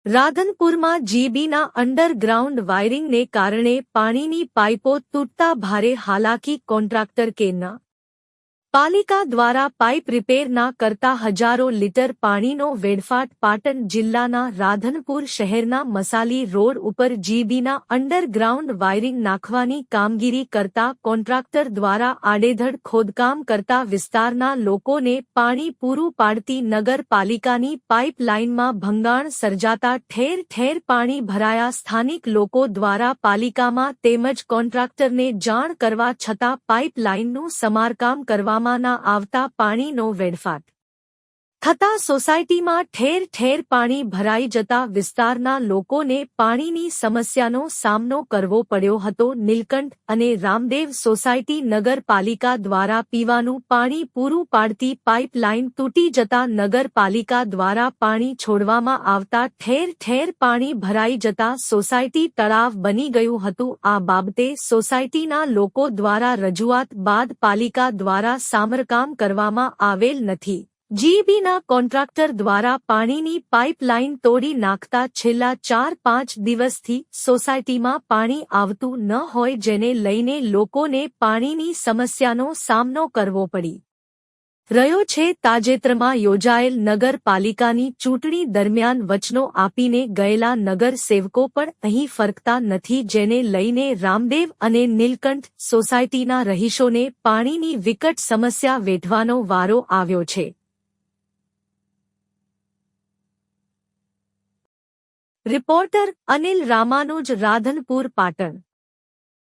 રાધનપુરમાં જીબીના underground વાયરિંગને કારણે પાણીની પાઇપો તૂટતા ભારે હાલાકી કોન્ટ્રાક્ટર કેના પાલિકા દ્વારા પાઇપ રિપેર ના કરતા હજારો લીટર પાણીનો વેડફાટ પાટણ જિલ્લાના રાધનપુર શહેરના મસાલી રોડ ઉપર જીબીના અંડરગ્રાઉન્ડ વાયરિંગ નાખવાની કામગીરી કરતા કોન્ટ્રાક્ટર દ્વારા આડેધડ ખોદકામ કરતા વિસ્તારના લોકોને પાણી પૂરું પાડતી નગરપાલિકાની પાઇપલાઇનમાં ભંગાણ સર્જાતા ઠેર ઠેર પાણી ભરાયા સ્થાનિક લોકો દ્વારા પાલિકામાં તેમજ કોન્ટ્રાક્ટરને જાણ કરવા છતાં પાઇપલાઇનનું સમારકામ કરવામાં આવતા પાણીનો વેડફાટ થતા સોસાયટીમાં ઠેર ઠેર પાણી ભરાઈ જતા વિસ્તારના લોકોને પાણીની સમસ્યાનો સામનો કરવો પડ્યો હતો. નીલકંઠ અને રામદેવ સોસાયટી નગરપાલિકા દ્વારા પીવાનું પાણી પૂરું પાડતી પાઇપલાઇન તૂટી જતા નગરપાલિકા દ્વારા પાણી છોડવામાં આવતા ઠેર ઠેર પાણી ભરાઈ જતા સોસાયટી તળાવ બની ગયું હતું. આ બાબતે સોસાયટીના લોકો દ્વારા રજૂઆત બાદ પાલિકા દ્વારા સમારકામ કરવામાં આવેલ નથી. જીબીના કોન્ટ્રાક્ટર દ્વારા પાણીની પાઇપલાઇન તોડી નાખતા છેલ્લા 4-5 દિવસથી સોસાયટીમાં પાણી આવતું ન હોય જેને લઈને લોકોને પાણીની સમસ્યાનો સામનો કરવો પડી રહ્યો છે. તાજેતરમાં યોજાયેલ નગરપાલિકાની ચૂંટણી દરમિયાન વચનો આપીને ગયેલા નગરસેવકો પણ અહીં ફરકતા નથી જેને લઈને રામદેવ અને નીલકંઠ સોસાયટીના રહીશોને પાણીની વિકટ સમસ્યા વેઠવાનો વારો આવ્યો છે. રિપોર્ટર અનિલ રામાનુજ, રાધનપુર, પાટણ.